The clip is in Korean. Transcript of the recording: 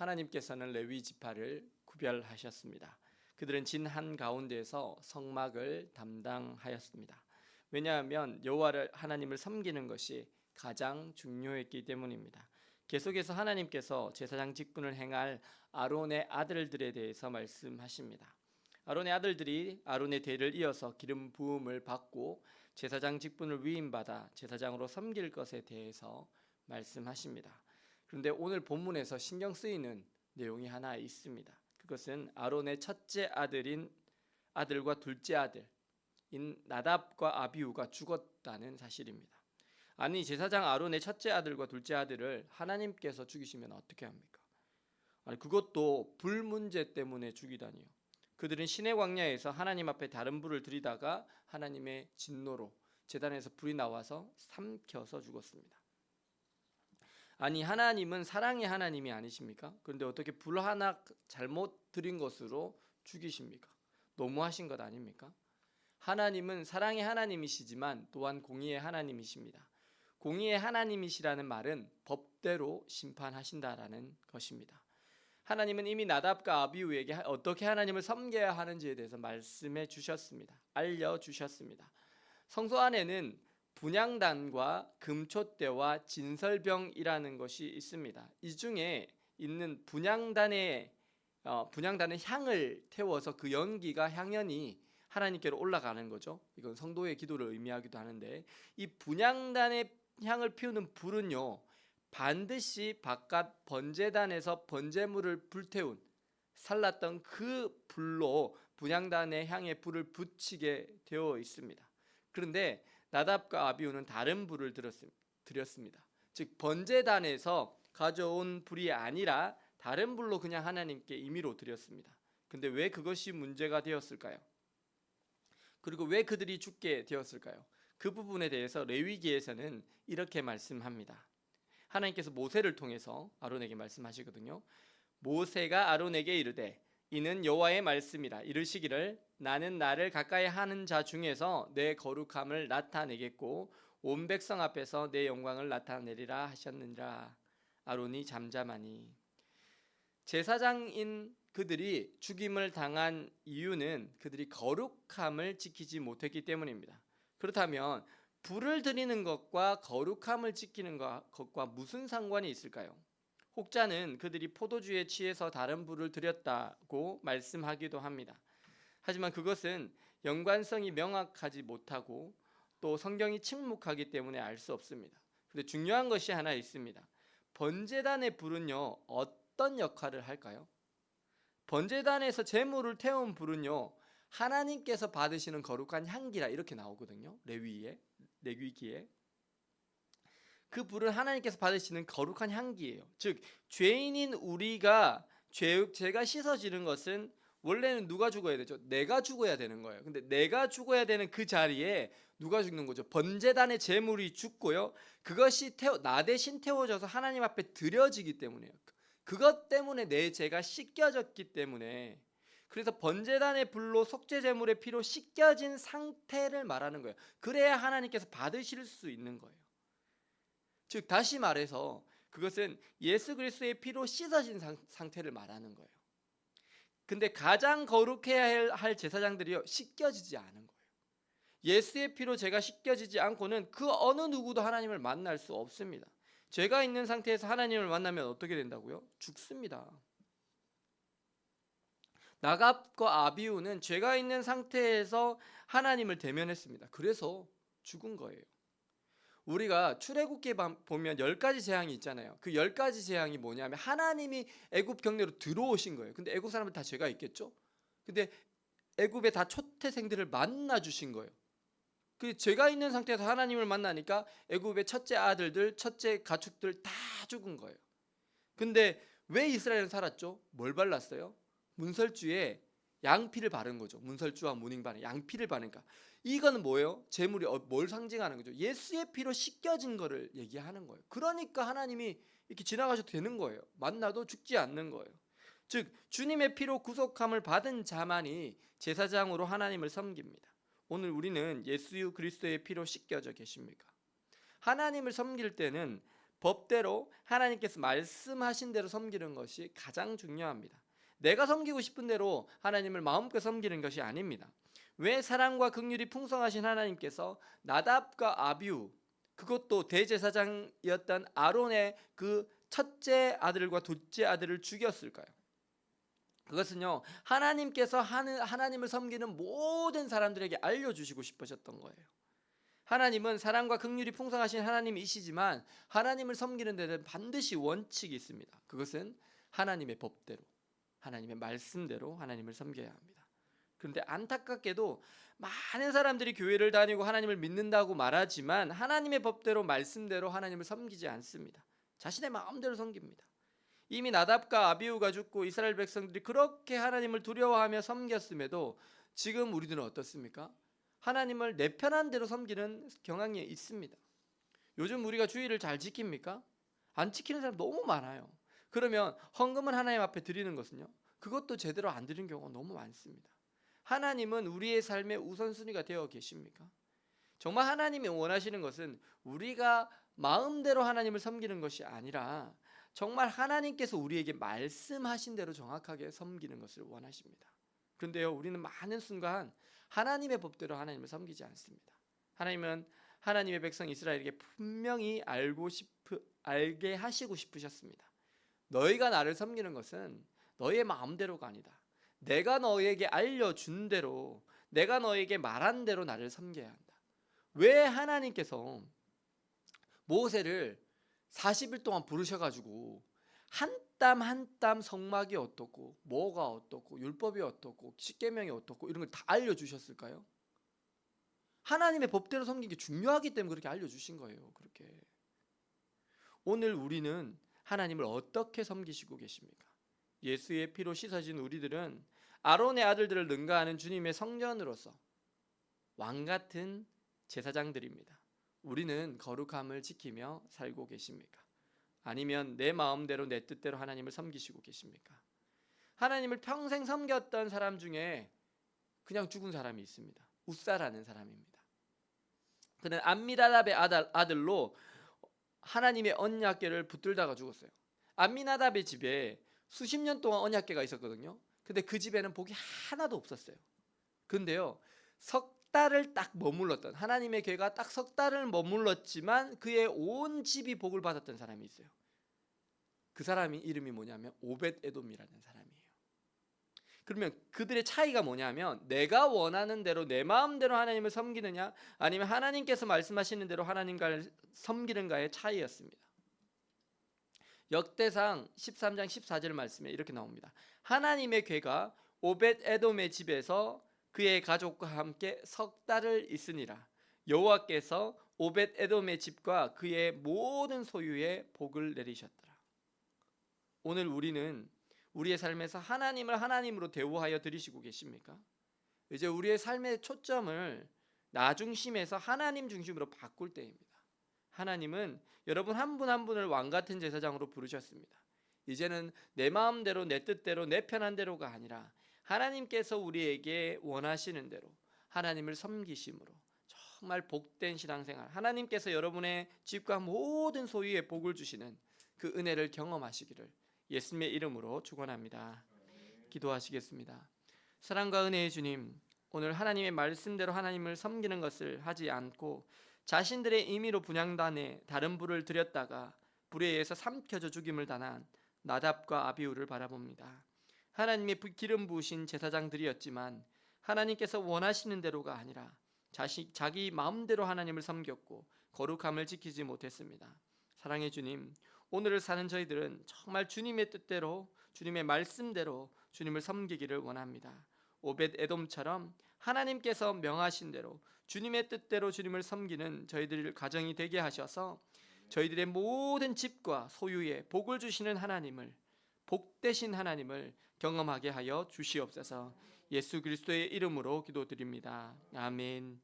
하나님께서는 레위 지파를 구별하셨습니다. 그들은 진 한가운데에서 성막을 담당하였습니다. 왜냐하면 여호와를 하나님을 섬기는 것이 가장 중요했기 때문입니다. 계속해서 하나님께서 제사장 직분을 행할 아론의 아들들에 대해서 말씀하십니다. 아론의 아들들이 아론의 대를 이어서 기름 부음을 받고 제사장 직분을 위임받아 제사장으로 섬길 것에 대해서 말씀하십니다. 그런데 오늘 본문에서 신경 쓰이는 내용이 하나 있습니다. 그것은 아론의 첫째 아들과 둘째 아들인 나답과 아비후가 죽었다는 사실입니다. 아니, 제사장 아론의 첫째 아들과 둘째 아들을 하나님께서 죽이시면 어떻게 합니까? 아니, 그것도 불 문제 때문에 죽이다니요. 그들은 시내 광야에서 하나님 앞에 다른 불을 들이다가 하나님의 진노로 제단에서 불이 나와서 삼켜서 죽었습니다. 아니, 하나님은 사랑의 하나님이 아니십니까? 그런데 어떻게 불 하나 잘못 들인 것으로 죽이십니까? 너무하신 것 아닙니까? 하나님은 사랑의 하나님이시지만 또한 공의의 하나님이십니다. 공의의 하나님이시라는 말은 법대로 심판하신다라는 것입니다. 하나님은 이미 나답과 아비후에게 어떻게 하나님을 섬겨야 하는지에 대해서 말씀해 주셨습니다. 알려주셨습니다. 성소 안에는 분향단과 금촛대와 진설병이라는 것이 있습니다. 이 중에 있는 분향단은 향을 태워서 그 연기가 향연이 하나님께로 올라가는 거죠. 이건 성도의 기도를 의미하기도 하는데, 이 분향단의 향을 피우는 불은요, 반드시 바깥 번제단에서 번제물을 불태운 살랐던 그 불로 분향단의 향에 불을 붙이게 되어 있습니다. 그런데 나답과 아비후는 다른 불을 드렸습니다. 즉 번제단에서 가져온 불이 아니라 다른 불로 그냥 하나님께 임의로 드렸습니다. 근데 왜 그것이 문제가 되었을까요? 그리고 왜 그들이 죽게 되었을까요? 그 부분에 대해서 레위기에서는 이렇게 말씀합니다. 하나님께서 모세를 통해서 아론에게 말씀하시거든요. 모세가 아론에게 이르되 이는 여호와의 말씀이라. 이르시기를 나는 나를 가까이 하는 자 중에서 내 거룩함을 나타내겠고 온 백성 앞에서 내 영광을 나타내리라 하셨느니라. 아론이 잠잠하니. 제사장인 그들이 죽임을 당한 이유는 그들이 거룩함을 지키지 못했기 때문입니다. 그렇다면 불을 드리는 것과 거룩함을 지키는 것과 무슨 상관이 있을까요? 혹자는 그들이 포도주에 취해서 다른 불을 드렸다고 말씀하기도 합니다. 하지만 그것은 연관성이 명확하지 못하고 또 성경이 침묵하기 때문에 알 수 없습니다. 그런데 중요한 것이 하나 있습니다. 번제단의 불은요, 어떤 역할을 할까요? 번제단에서 제물을 태운 불은요, 하나님께서 받으시는 거룩한 향기라 이렇게 나오거든요. 레위기에. 그 불은 하나님께서 받으시는 거룩한 향기예요. 즉 죄인인 우리가 죄가 씻어지는 것은 원래는 누가 죽어야 되죠? 내가 죽어야 되는 거예요. 근데 내가 죽어야 되는 그 자리에 누가 죽는 거죠? 번제단의 제물이 죽고요, 그것이 나 대신 태워져서 하나님 앞에 드려지기 때문이에요. 그것 때문에 내 죄가 씻겨졌기 때문에, 그래서 번제단의 불로 속죄 제물의 피로 씻겨진 상태를 말하는 거예요. 그래야 하나님께서 받으실 수 있는 거예요. 즉 다시 말해서 그것은 예수 그리스도의 피로 씻어진 상태를 말하는 거예요. 근데 가장 거룩해야 할 제사장들이요, 씻겨지지 않은 거예요. 예수의 피로 죄가 씻겨지지 않고는 그 어느 누구도 하나님을 만날 수 없습니다. 죄가 있는 상태에서 하나님을 만나면 어떻게 된다고요? 죽습니다. 나갑과 아비후는 죄가 있는 상태에서 하나님을 대면했습니다. 그래서 죽은 거예요. 우리가 출애굽기에 보면 10가지 재앙이 있잖아요. 그 10가지 재앙이 뭐냐면 하나님이 애굽 경내로 들어오신 거예요. 근데 애굽 사람들 다 죄가 있겠죠? 근데 애굽의 다 초태생들을 만나 주신 거예요. 그 죄가 있는 상태에서 하나님을 만나니까 애굽의 첫째 아들들, 첫째 가축들 다 죽은 거예요. 근데 왜 이스라엘은 살았죠? 뭘 발랐어요? 문설주에 양피를 바른 거죠. 문설주와 문잉반에 양피를 바르니까. 이거는 뭐예요? 제물이 뭘 상징하는 거죠? 예수의 피로 씻겨진 거를 얘기하는 거예요. 그러니까 하나님이 이렇게 지나가셔도 되는 거예요. 만나도 죽지 않는 거예요. 즉 주님의 피로 구속함을 받은 자만이 제사장으로 하나님을 섬깁니다. 오늘 우리는 예수 그리스도의 피로 씻겨져 계십니까? 하나님을 섬길 때는 법대로 하나님께서 말씀하신 대로 섬기는 것이 가장 중요합니다. 내가 섬기고 싶은 대로 하나님을 마음껏 섬기는 것이 아닙니다. 왜 사랑과 긍휼이 풍성하신 하나님께서 나답과 아비후, 그것도 대제사장이었던 아론의 그 첫째 아들과 둘째 아들을 죽였을까요? 그것은요, 하나님께서 하나님을 섬기는 모든 사람들에게 알려주시고 싶으셨던 거예요. 하나님은 사랑과 긍휼이 풍성하신 하나님이시지만 하나님을 섬기는 데는 반드시 원칙이 있습니다. 그것은 하나님의 법대로, 하나님의 말씀대로 하나님을 섬겨야 합니다. 그런데 안타깝게도 많은 사람들이 교회를 다니고 하나님을 믿는다고 말하지만 하나님의 법대로 말씀대로 하나님을 섬기지 않습니다. 자신의 마음대로 섬깁니다. 이미 나답과 아비후가 죽고 이스라엘 백성들이 그렇게 하나님을 두려워하며 섬겼음에도 지금 우리들은 어떻습니까? 하나님을 내 편한 대로 섬기는 경향이 있습니다. 요즘 우리가 주의를 잘 지킵니까? 안 지키는 사람 너무 많아요. 그러면 헌금은 하나님 앞에 드리는 것은요, 그것도 제대로 안 드리는 경우가 너무 많습니다. 하나님은 우리의 삶의 우선순위가 되어 계십니까? 정말 하나님이 원하시는 것은 우리가 마음대로 하나님을 섬기는 것이 아니라 정말 하나님께서 우리에게 말씀하신 대로 정확하게 섬기는 것을 원하십니다. 그런데요, 우리는 많은 순간 하나님의 법대로 하나님을 섬기지 않습니다. 하나님은 하나님의 백성 이스라엘에게 분명히 알게 하시고 싶으셨습니다. 너희가 나를 섬기는 것은 너희의 마음대로가 아니다. 내가 너희에게 알려준 대로, 내가 너희에게 말한 대로 나를 섬겨야 한다. 왜 하나님께서 모세를 40일 동안 부르셔가지고 한 땀 한 땀 성막이 어떻고 뭐가 어떻고 율법이 어떻고 십계명이 어떻고 이런 걸 다 알려주셨을까요? 하나님의 법대로 섬기는 게 중요하기 때문에 그렇게 알려주신 거예요. 그렇게 오늘 우리는 하나님을 어떻게 섬기시고 계십니까? 예수의 피로 씻어진 우리들은 아론의 아들들을 능가하는 주님의 성전으로서 왕같은 제사장들입니다. 우리는 거룩함을 지키며 살고 계십니까? 아니면 내 마음대로 내 뜻대로 하나님을 섬기시고 계십니까? 하나님을 평생 섬겼던 사람 중에 그냥 죽은 사람이 있습니다. 웃사라는 사람입니다. 그는 암미나답의 아들로 하나님의 언약궤를 붙들다가 죽었어요. 암미나답의 집에 수십 년 동안 언약궤가 있었거든요. 근데 그 집에는 복이 하나도 없었어요. 근데요, 석 달을 딱 머물렀던, 하나님의 궤가 딱 석 달을 머물렀지만 그의 온 집이 복을 받았던 사람이 있어요. 그 사람이 이름이 뭐냐면 오벳에돔이라는 사람이에요. 그러면 그들의 차이가 뭐냐면 내가 원하는 대로 내 마음대로 하나님을 섬기느냐, 아니면 하나님께서 말씀하시는 대로 하나님을 섬기는가의 차이였습니다. 역대상 13장 14절 말씀에 이렇게 나옵니다. 하나님의 궤가 오벳에돔의 집에서 그의 가족과 함께 석 달을 있으니라. 여호와께서 오벳에돔의 집과 그의 모든 소유에 복을 내리셨더라. 오늘 우리는 우리의 삶에서 하나님을 하나님으로 대우하여 드리시고 계십니까? 이제 우리의 삶의 초점을 나 중심에서 하나님 중심으로 바꿀 때입니다. 하나님은 여러분 한 분 한 분을 왕같은 제사장으로 부르셨습니다. 이제는 내 마음대로 내 뜻대로 내 편한 대로가 아니라 하나님께서 우리에게 원하시는 대로 하나님을 섬기심으로 정말 복된 신앙생활, 하나님께서 여러분의 집과 모든 소유에 복을 주시는 그 은혜를 경험하시기를 예수님의 이름으로 축원합니다. 기도하시겠습니다. 사랑과 은혜의 주님, 오늘 하나님의 말씀대로 하나님을 섬기는 것을 하지 않고 자신들의 임의로 분향단에 다른 불을 들였다가 불에 의해서 삼켜져 죽임을 당한 나답과 아비후를 바라봅니다. 하나님의 기름 부으신 제사장들이었지만 하나님께서 원하시는 대로가 아니라 자기 마음대로 하나님을 섬겼고 거룩함을 지키지 못했습니다. 사랑의 주님, 오늘을 사는 저희들은 정말 주님의 뜻대로 주님의 말씀대로 주님을 섬기기를 원합니다. 오벳에돔처럼 하나님께서 명하신 대로 주님의 뜻대로 주님을 섬기는 저희들 가정이 되게 하셔서 저희들의 모든 집과 소유에 복을 주시는 하나님을, 복되신 하나님을 경험하게 하여 주시옵소서. 예수 그리스도의 이름으로 기도드립니다. 아멘.